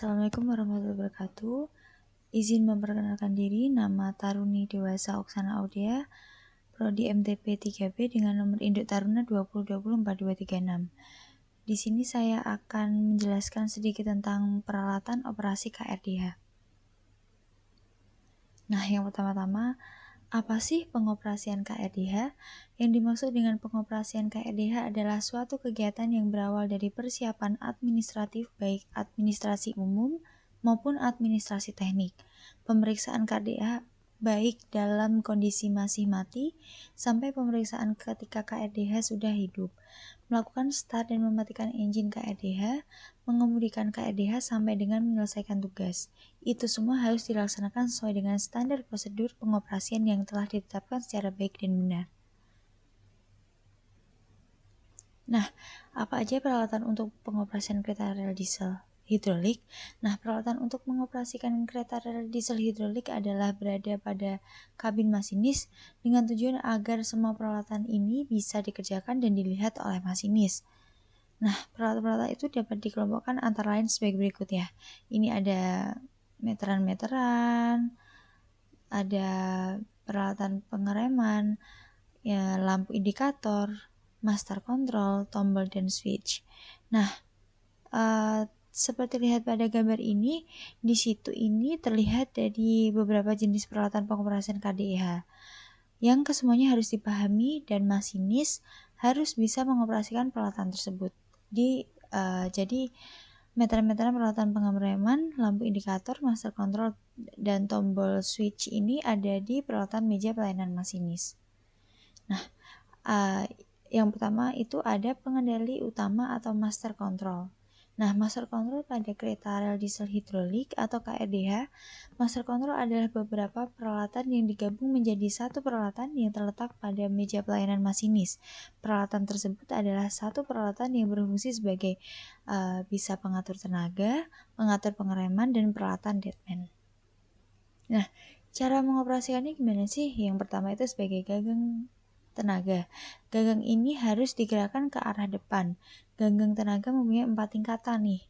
Assalamualaikum warahmatullahi wabarakatuh. Izin memperkenalkan diri, nama Taruni Dewasa Oksana Audia, Prodi MTP 3B dengan nomor induk Taruna 20204236. Di sini saya akan menjelaskan sedikit tentang peralatan operasi KRDH. Nah, yang pertama-tama, apa sih pengoperasian KRDH? Yang dimaksud dengan pengoperasian KRDH adalah suatu kegiatan yang berawal dari persiapan administratif baik administrasi umum maupun administrasi teknik. Pemeriksaan KRDH baik dalam kondisi masih mati sampai pemeriksaan ketika KRDH sudah hidup. Melakukan start dan mematikan engine KRDH, mengemudikan KRDH sampai dengan menyelesaikan tugas. Itu semua harus dilaksanakan sesuai dengan standar prosedur pengoperasian yang telah ditetapkan secara baik dan benar. Nah, apa aja peralatan untuk pengoperasian kereta rel diesel hidrolik? Nah, peralatan untuk mengoperasikan kereta rel diesel hidrolik adalah berada pada kabin masinis dengan tujuan agar semua peralatan ini bisa dikerjakan dan dilihat oleh masinis. Nah, peralatan-peralatan itu dapat dikelompokkan antara lain sebagai berikut ya. Ini ada meteran-meteran, ada peralatan pengereman, ya, lampu indikator, master control, tombol dan switch. Nah, seperti lihat pada gambar ini, di situ ini terlihat dari beberapa jenis peralatan pengoperasian KDH yang kesemuanya harus dipahami dan masinis harus bisa mengoperasikan peralatan tersebut. Jadi meteran-meteran peralatan pengereman, lampu indikator, master control, dan tombol switch ini ada di peralatan meja pelayanan masinis. Nah, yang pertama itu ada pengendali utama atau master control. Nah, master control pada kereta rel diesel hidrolik atau KRDH, master control adalah beberapa peralatan yang digabung menjadi satu peralatan yang terletak pada meja pelayanan masinis. Peralatan tersebut adalah satu peralatan yang berfungsi sebagai bisa pengatur tenaga, pengatur pengereman, dan peralatan deadman. Nah, cara mengoperasikannya gimana sih? Yang pertama itu sebagai gagang tenaga. Gagang ini harus digerakkan ke arah depan. Gagang tenaga mempunyai 4 tingkatan nih.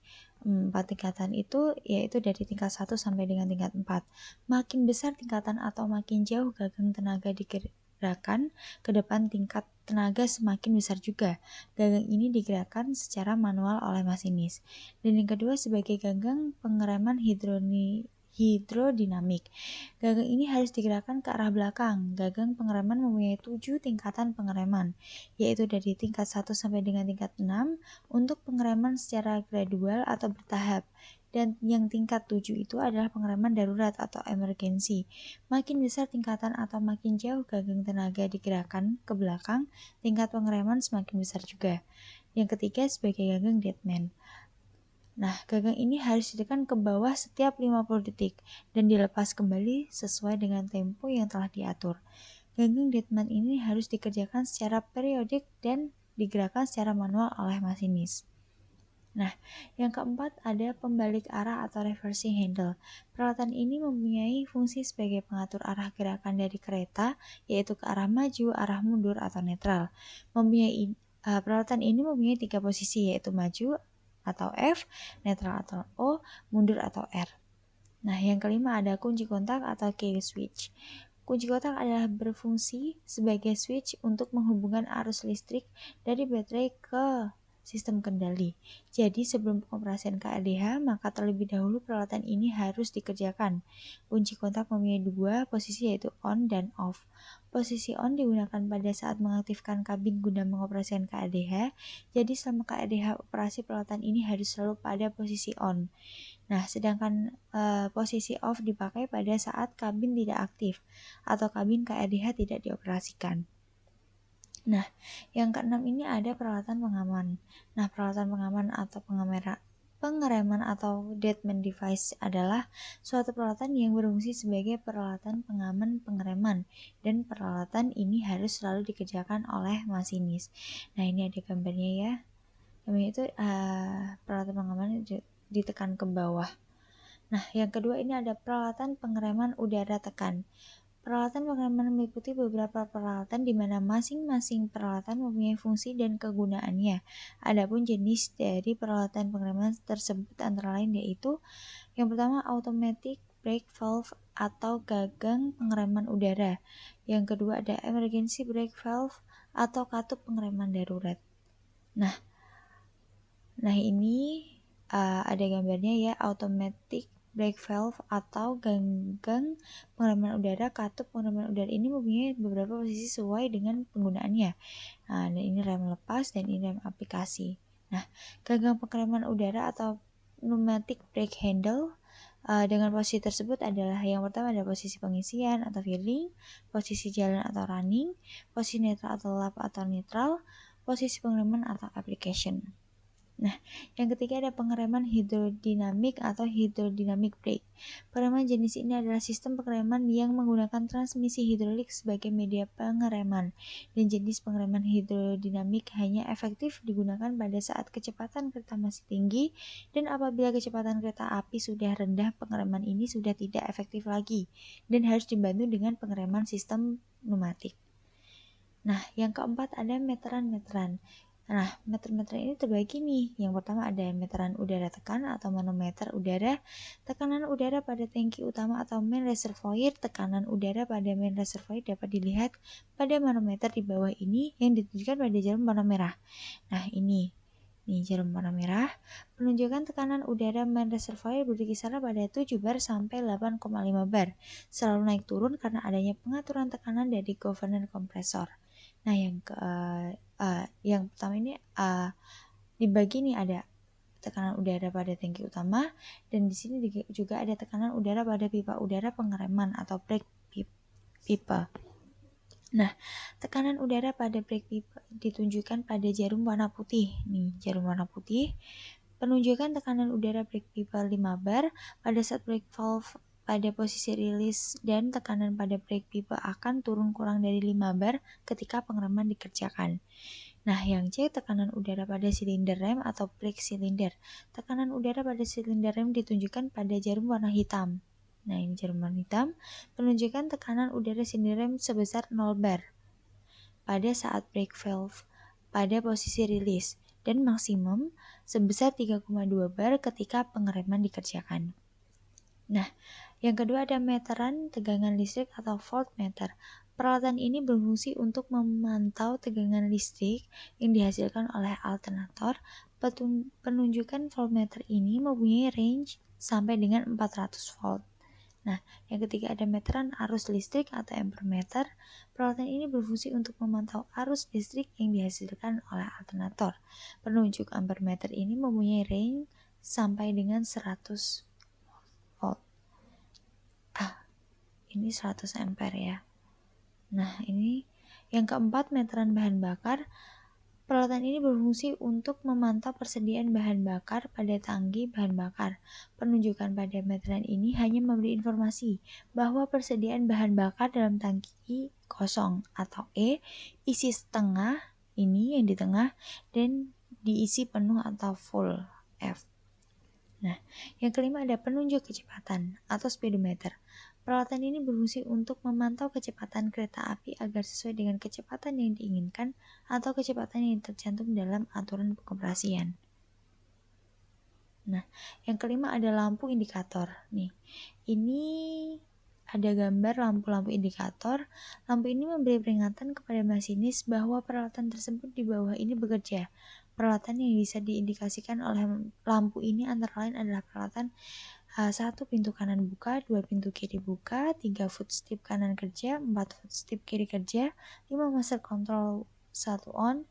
4 tingkatan itu yaitu dari tingkat 1 sampai dengan tingkat 4. Makin besar tingkatan atau makin jauh gagang tenaga digerakkan ke depan, tingkat tenaga semakin besar juga. Gagang ini digerakkan secara manual oleh masinis. Dan yang kedua sebagai gagang pengereman hidrodinamik. Gagang ini harus digerakkan ke arah belakang. Gagang pengereman mempunyai 7 tingkatan pengereman, yaitu dari tingkat 1 sampai dengan tingkat 6 untuk pengereman secara gradual atau bertahap. Dan yang tingkat 7 itu adalah pengereman darurat atau emergensi. Makin besar tingkatan atau makin jauh gagang tenaga digerakkan ke belakang, tingkat pengereman semakin besar juga. Yang ketiga sebagai gagang deadman. Nah, gagang ini harus ditekan ke bawah setiap 50 detik dan dilepas kembali sesuai dengan tempo yang telah diatur. Gagang deadman ini harus dikerjakan secara periodik dan digerakkan secara manual oleh masinis. Nah, yang keempat ada pembalik arah atau reversing handle. Peralatan ini mempunyai fungsi sebagai pengatur arah gerakan dari kereta, yaitu ke arah maju, arah mundur, atau netral. Peralatan ini mempunyai 3 posisi, yaitu maju atau F, netral atau O, mundur atau R. Nah, yang kelima ada kunci kontak atau key switch. Kunci kontak adalah berfungsi sebagai switch untuk menghubungkan arus listrik dari baterai ke sistem kendali. Jadi sebelum pengoperasian KRDH, maka terlebih dahulu peralatan ini harus dikerjakan. Kunci kontak mempunyai 2 posisi yaitu on dan off. Posisi on digunakan pada saat mengaktifkan kabin guna mengoperasikan KRDH. Jadi selama KRDH operasi peralatan ini harus selalu pada posisi on. Nah, sedangkan posisi off dipakai pada saat kabin tidak aktif atau kabin KRDH tidak dioperasikan. Nah, yang keenam ini ada peralatan pengaman. Nah, peralatan pengaman atau pengereman atau deadman device adalah suatu peralatan yang berfungsi sebagai peralatan pengaman pengereman, dan peralatan ini harus selalu dikerjakan oleh masinis. Nah, ini ada gambarnya ya. Namanya itu peralatan pengaman ditekan ke bawah. Nah, yang kedua ini ada peralatan pengereman udara tekan. Peralatan pengereman meliputi beberapa peralatan di mana masing-masing peralatan mempunyai fungsi dan kegunaannya. Adapun jenis dari peralatan pengereman tersebut antara lain yaitu yang pertama automatic brake valve atau gagang pengereman udara. Yang kedua ada emergency brake valve atau katup pengereman darurat. Nah ini ada gambarnya ya, automatic brake valve atau gagang pengereman udara. Katup pengereman udara ini mempunyai beberapa posisi sesuai dengan penggunaannya. Nah, dan ini rem lepas dan ini rem aplikasi. Nah, gagang pengereman udara atau pneumatic brake handle dengan posisi tersebut adalah yang pertama ada posisi pengisian atau filling, posisi jalan atau running, posisi netral atau lap atau neutral, posisi pengereman atau application. Nah, yang ketiga ada pengereman hidrodinamik atau hydrodynamic brake. Pengereman jenis ini adalah sistem pengereman yang menggunakan transmisi hidrolik sebagai media pengereman. Dan jenis pengereman hidrodinamik hanya efektif digunakan pada saat kecepatan kereta masih tinggi, dan apabila kecepatan kereta api sudah rendah, pengereman ini sudah tidak efektif lagi dan harus dibantu dengan pengereman sistem pneumatik. Nah, yang keempat ada meteran-meteran. Nah, meter-meter ini terbagi nih. Yang pertama ada meteran udara tekan atau manometer udara, tekanan udara pada tangki utama atau main reservoir. Tekanan udara pada main reservoir dapat dilihat pada manometer di bawah ini yang ditunjukkan pada jarum warna merah. Nah, ini jarum warna merah. Penunjukan tekanan udara main reservoir berkisar pada 7 bar sampai 8,5 bar. Selalu naik turun karena adanya pengaturan tekanan dari governor kompresor. Nah, yang pertama ini dibagi nih, ada tekanan udara pada tangki utama, dan di sini juga ada tekanan udara pada pipa udara pengereman atau brake pipa. Nah, tekanan udara pada brake pipa ditunjukkan pada jarum warna putih. Nih, jarum warna putih. Penunjukan tekanan udara brake pipa 5 bar pada saat brake valve pada posisi rilis, dan tekanan pada brake pipa akan turun kurang dari 5 bar ketika pengereman dikerjakan. Nah, yang C, tekanan udara pada silinder rem atau brake cylinder. Tekanan udara pada silinder rem ditunjukkan pada jarum warna hitam. Nah, ini jarum warna hitam. Penunjukan tekanan udara silinder rem sebesar 0 bar pada saat brake valve pada posisi rilis, dan maksimum sebesar 3,2 bar ketika pengereman dikerjakan. Nah, yang kedua ada meteran tegangan listrik atau voltmeter. Peralatan ini berfungsi untuk memantau tegangan listrik yang dihasilkan oleh alternator. Penunjukan voltmeter ini mempunyai range sampai dengan 400 volt. Nah, yang ketiga ada meteran arus listrik atau ampermeter. Peralatan ini berfungsi untuk memantau arus listrik yang dihasilkan oleh alternator. Penunjuk ampermeter ini mempunyai range sampai dengan 100 volt. Ini 100 ampere ya. Nah, ini yang keempat, meteran bahan bakar. Peralatan ini berfungsi untuk memantau persediaan bahan bakar pada tangki bahan bakar. Penunjukan pada meteran ini hanya memberi informasi bahwa persediaan bahan bakar dalam tangki kosong atau E, isi setengah, ini yang di tengah, dan diisi penuh atau full, F. Nah, yang kelima ada penunjuk kecepatan atau speedometer. Peralatan ini berfungsi untuk memantau kecepatan kereta api agar sesuai dengan kecepatan yang diinginkan atau kecepatan yang tercantum dalam aturan pengoperasian. Nah, yang kelima ada lampu indikator. Nih, ini ada gambar lampu-lampu indikator. Lampu ini memberi peringatan kepada masinis bahwa peralatan tersebut di bawah ini bekerja. Peralatan yang bisa diindikasikan oleh lampu ini antara lain adalah peralatan 1. Pintu kanan buka, 2. Pintu kiri buka, 3. Footstep kanan kerja, 4. Footstep kiri kerja, 5. Master control 1 on,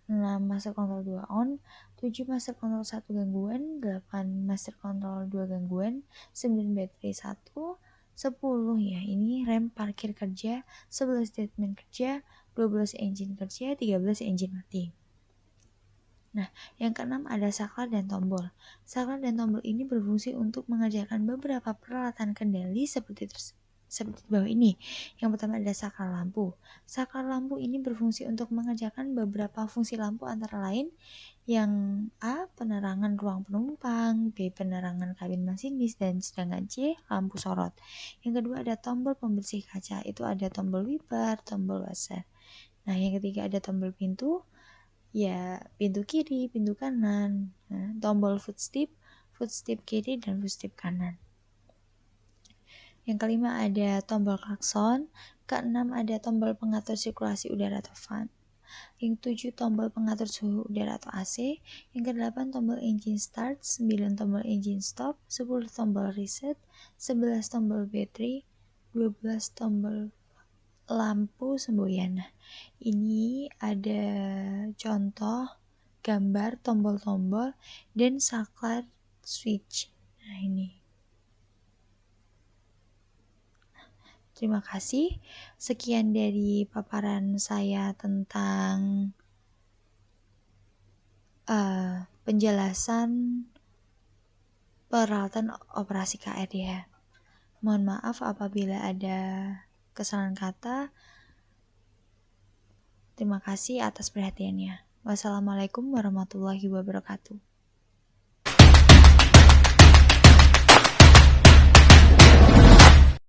6. Master control 2 on, 7. Master control 1 gangguan, 8. Master control 2 gangguan, 9. Battery 1, 10 ya, ini rem parkir kerja, 11 statement kerja, 12 engine kerja, 13 engine mati. Nah, yang keenam ada saklar dan tombol. Saklar dan tombol ini berfungsi untuk mengerjakan beberapa peralatan kendali seperti di bawah ini. Yang pertama ada saklar lampu. Saklar lampu ini berfungsi untuk mengerjakan beberapa fungsi lampu antara lain yang A. Penerangan ruang penumpang, B. Penerangan kabin masinis, dan sedangkan C. Lampu sorot. Yang kedua ada tombol pembersih kaca, itu ada tombol wiper, tombol washer. Nah, yang ketiga ada tombol pintu, ya pintu kiri, pintu kanan. Nah, tombol footstep kiri dan footstep kanan. Yang kelima ada tombol klakson. Keenam ada tombol pengatur sirkulasi udara atau fan. Yang ketujuh tombol pengatur suhu udara atau AC. Yang kedelapan tombol engine start. 9 tombol engine stop. 10 tombol reset. 11 tombol battery. 12 tombol lampu semboyan. Nah, ini ada contoh gambar tombol-tombol dan saklar switch. Nah, ini. Terima kasih. Sekian dari paparan saya tentang penjelasan peralatan operasi KR ya. Mohon maaf apabila ada kesalahan kata. Terima kasih atas perhatiannya. Wassalamualaikum warahmatullahi wabarakatuh.